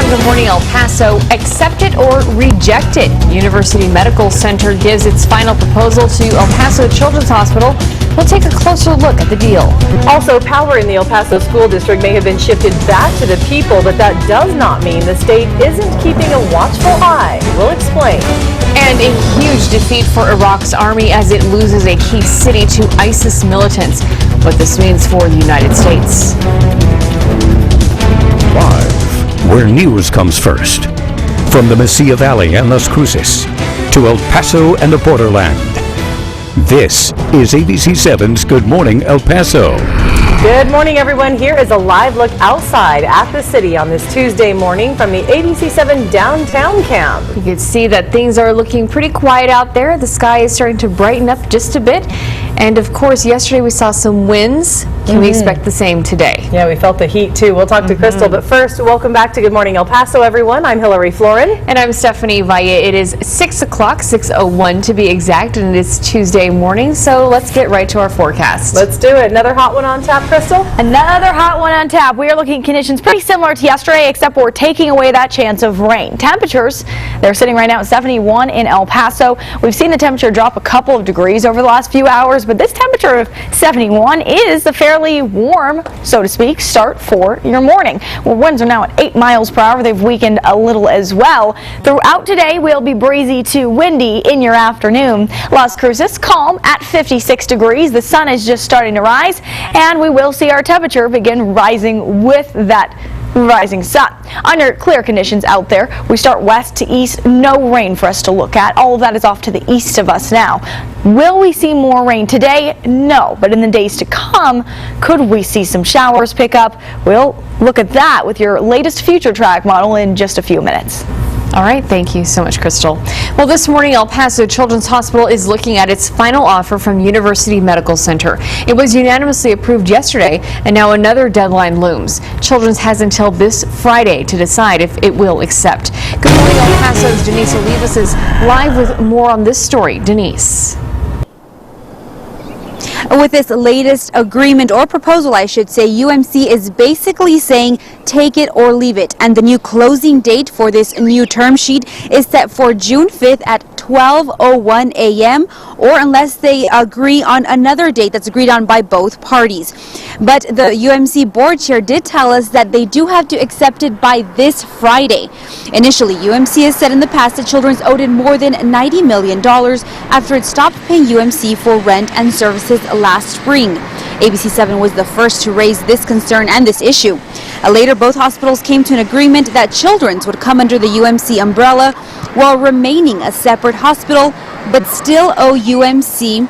on Good Morning El Paso, accept it or reject it. University Medical Center gives its final proposal to El Paso Children's Hospital. We'll take a closer look at the deal. Also, power in the El Paso School District may have been shifted back to the people, but that does not mean the state isn't keeping a watchful eye. We'll explain. And a huge defeat for Iraq's army as it loses a key city to ISIS militants. What this means for the United States. Live, where news comes first. From the Mesilla Valley and Las Cruces to El Paso and the borderland. This is ABC7's Good Morning El Paso. Good morning, everyone. Here is a live look outside at the city on this Tuesday morning from the ABC7 downtown camp. You can see that things are looking pretty quiet out there. The sky is starting to brighten up just a bit. And of course, yesterday we saw some winds. Can we expect the same today? Yeah, we felt the heat too. We'll talk to Crystal, but first, welcome back to Good Morning El Paso, everyone. I'm Hillary Floren. And I'm Stephanie Valle. It is 6 o'clock, 6:01 to be exact, and it is Tuesday morning, so let's get right to our forecast. Let's do it. Another hot one on tap, Crystal? Another hot one on tap. We are looking at conditions pretty similar to yesterday, except we're taking away that chance of rain. Temperatures, they're sitting right now at 71 in El Paso. We've seen the temperature drop a couple of degrees over the last few hours, but this temperature of 71 is a fairly warm, so to speak, start for your morning. Well, winds are now at 8 miles per hour. They've weakened a little as well. Throughout today, we'll be breezy to windy in your afternoon. Las Cruces, calm at 56 degrees. The sun is just starting to rise, and we will see our temperature begin rising with that rising sun. Under clear conditions out there, we start west to east, no rain for us to look at. All of that is off to the east of us now. Will we see more rain today? No, but in the days to come, could we see some showers pick up? We'll look at that with your latest future track model in just a few minutes. All right, thank you so much, Crystal. Well, this morning, El Paso Children's Hospital is looking at its final offer from University Medical Center. It was unanimously approved yesterday, and now another deadline looms. Children's has until this Friday to decide if it will accept. Good morning, El Paso's Denise Olivas is live with more on this story. Denise. With this latest agreement, or proposal I should say, UMC is basically saying take it or leave it. And the new closing date for this new term sheet is set for June 5th at 12:01 a.m. or unless they agree on another date that's agreed on by both parties. But the UMC board chair did tell us that they do have to accept it by this Friday. Initially, UMC has said in the past that Children's owed it more than $90 million after it stopped paying UMC for rent and services last spring. ABC7 was the first to raise this concern and this issue. Later, both hospitals came to an agreement that Children's would come under the UMC umbrella while remaining a separate hospital, but still owe UMC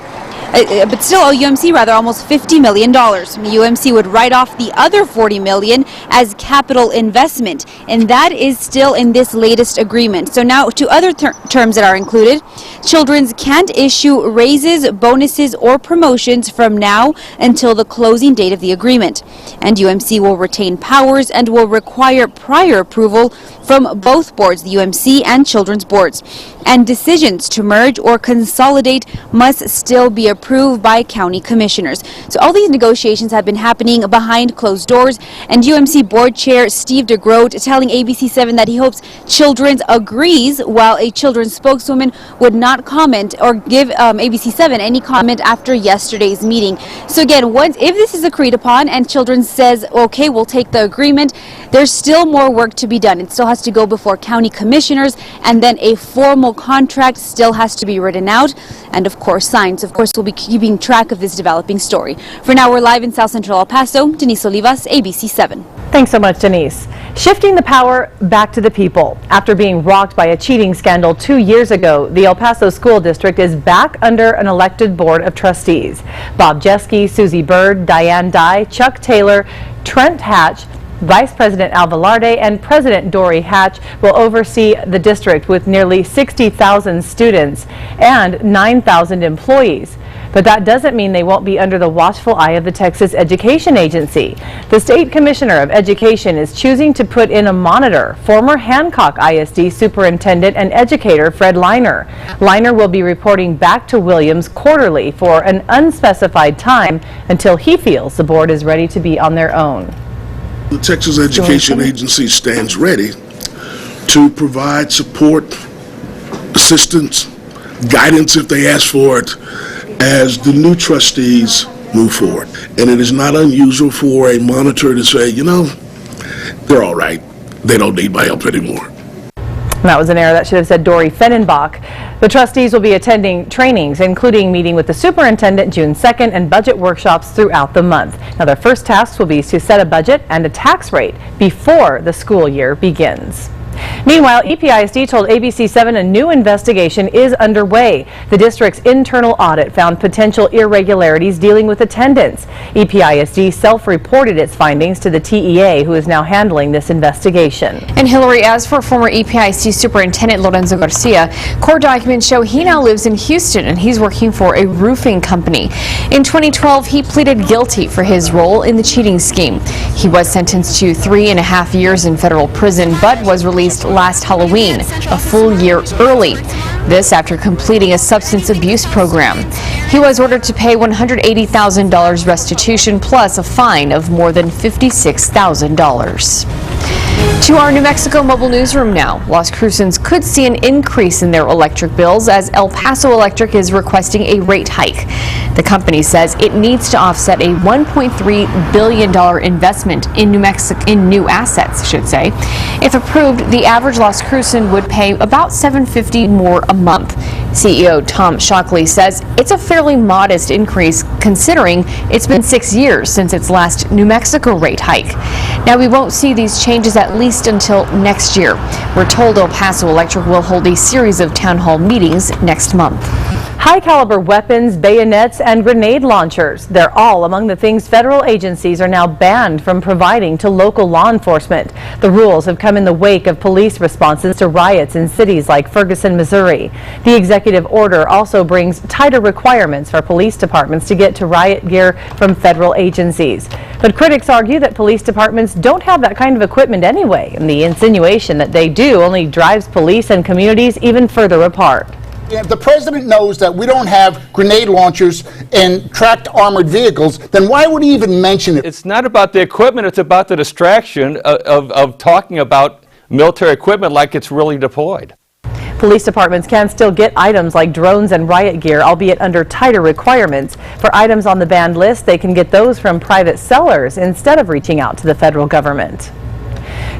almost $50 million. UMC would write off the other $40 million as capital investment, and that is still in this latest agreement. So now to other terms that are included. Children's can't issue raises, bonuses, or promotions from now until the closing date of the agreement. And UMC will retain powers and will require prior approval from both boards, the UMC and Children's boards. And decisions to merge or consolidate must still be approved by county commissioners. So all these negotiations have been happening behind closed doors, and UMC board chair Steve DeGroat telling ABC7 that he hopes Children's agrees, while a Children's spokeswoman would not comment or give ABC7 any comment after yesterday's meeting. So again, if this is agreed upon and Children's says, okay, we'll take the agreement, there's still more work to be done. It still has to go before county commissioners, and then a formal contract still has to be written out and of course signed. So of course we'll be keeping track of this developing story. For now, we're live in South Central El Paso. Denise Olivas, ABC7. Thanks so much, Denise. Shifting the power back to the people. After being rocked by a cheating scandal 2 years ago, the El Paso School District is back under an elected board of trustees. Bob Jeske, Susie Bird, Diane Dye, Chuck Taylor, Trent Hatch, Vice President Al Velarde, and President Dory Hatch will oversee the district with nearly 60,000 students and 9,000 employees. But that doesn't mean they won't be under the watchful eye of the Texas Education Agency. The State Commissioner of Education is choosing to put in a monitor, former Hancock ISD Superintendent and Educator Fred Leiner. Leiner will be reporting back to Williams quarterly for an unspecified time until he feels the board is ready to be on their own. The Texas Education Agency stands ready to provide support, assistance, guidance if they ask for it, as the new trustees move forward. And it is not unusual for a monitor to say, you know, they're all right. They don't need my help anymore. That was an error. That should have said Dory Fennenbach. The trustees will be attending trainings, including meeting with the superintendent June 2nd and budget workshops throughout the month. Now, their first tasks will be to set a budget and a tax rate before the school year begins. Meanwhile, EPISD told ABC7 a new investigation is underway. The district's internal audit found potential irregularities dealing with attendance. EPISD self-reported its findings to the TEA, who is now handling this investigation. And Hillary, as for former EPISD Superintendent Lorenzo Garcia, court documents show he now lives in Houston and he's working for a roofing company. In 2012, he pleaded guilty for his role in the cheating scheme. He was sentenced to 3.5 years in federal prison, but was released last Halloween, a full year early. This after completing a substance abuse program. He was ordered to pay $180,000 restitution plus a fine of more than $56,000. To our New Mexico mobile newsroom now. Las Crucens could see an increase in their electric bills as El Paso Electric is requesting a rate hike. The company says it needs to offset a $1.3 billion investment in new assets, I should say. If approved, the average Las Crucen would pay about $750 more a month. CEO Tom Shockley says it's a fairly modest increase considering it's been 6 years since its last New Mexico rate hike. Now, we won't see these changes at least until next year. We're told El Paso Electric will hold a series of town hall meetings next month. High-caliber weapons, bayonets, and grenade launchers. They're all among the things federal agencies are now banned from providing to local law enforcement. The rules have come in the wake of police responses to riots in cities like Ferguson, Missouri. The executive order also brings tighter requirements for police departments to get to riot gear from federal agencies. But critics argue that police departments don't have that kind of equipment anyway, and the insinuation that they do only drives police and communities even further apart. If the president knows that we don't have grenade launchers and tracked armored vehicles, then why would he even mention it? It's not about the equipment, it's about the distraction of talking about military equipment like it's really deployed. Police departments can still get items like drones and riot gear, albeit under tighter requirements. For items on the banned list, they can get those from private sellers instead of reaching out to the federal government.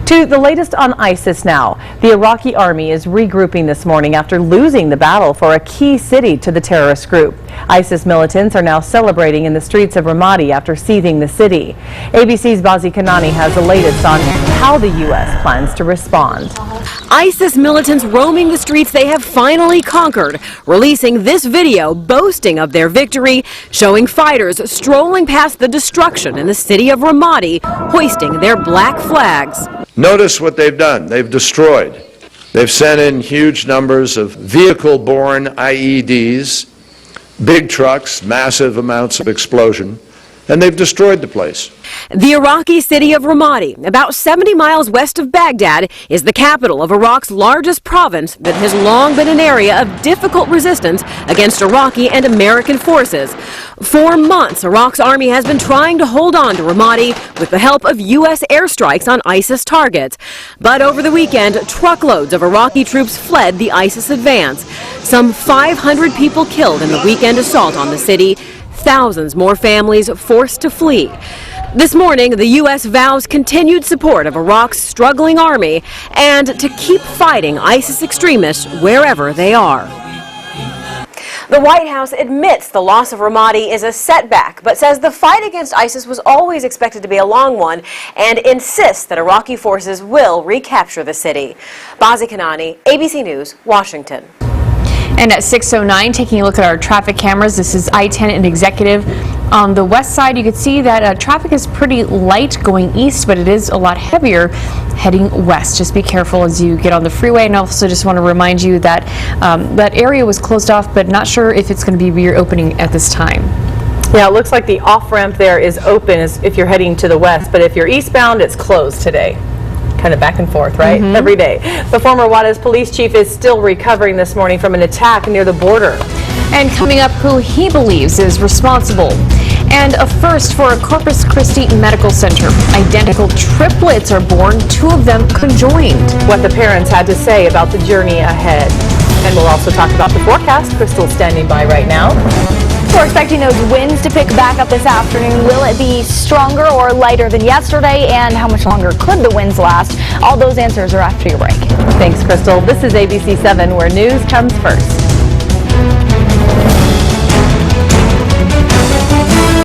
To the latest on ISIS now. The Iraqi army is regrouping this morning after losing the battle for a key city to the terrorist group. ISIS militants are now celebrating in the streets of Ramadi after seizing the city. ABC's Bazi Kanani has the latest on how the U.S. plans to respond. ISIS militants roaming the streets they have finally conquered, releasing this video boasting of their victory, showing fighters strolling past the destruction in the city of Ramadi, hoisting their black flags. Notice what they've done. They've destroyed. They've sent in huge numbers of vehicle-borne IEDs, big trucks, massive amounts of explosion, and they've destroyed the place. The Iraqi city of Ramadi, about 70 miles west of Baghdad, is the capital of Iraq's largest province that has long been an area of difficult resistance against Iraqi and American forces. For months, Iraq's army has been trying to hold on to Ramadi with the help of U.S. airstrikes on ISIS targets. But over the weekend, truckloads of Iraqi troops fled the ISIS advance. Some 500 people killed in the weekend assault on the city. Thousands more families forced to flee. This morning, the U.S. vows continued support of Iraq's struggling army and to keep fighting ISIS extremists wherever they are. The White House admits the loss of Ramadi is a setback, but says the fight against ISIS was always expected to be a long one and insists that Iraqi forces will recapture the city. Bazi Kanani, ABC News, Washington. And at 6:09, taking a look at our traffic cameras, this is I-10 and Executive. On the west side, you can see that traffic is pretty light going east, but it is a lot heavier heading west. Just be careful as you get on the freeway. And also just want to remind you that that area was closed off, but not sure if it's going to be reopening at this time. Yeah, it looks like the off-ramp there is open if you're heading to the west, but if you're eastbound, it's closed today. Kind of back and forth, right? Every day. The former Juarez police chief is still recovering this morning from an attack near the border. And coming up, who he believes is responsible. And a first for a Corpus Christi Medical Center. Identical triplets are born, 2 of them conjoined. What the parents had to say about the journey ahead. And we'll also talk about the forecast. Crystal's standing by right now. We're expecting those winds to pick back up this afternoon. Will it be stronger or lighter than yesterday? And how much longer could the winds last? All those answers are after your break. Thanks, Crystal. This is ABC 7, where news comes first.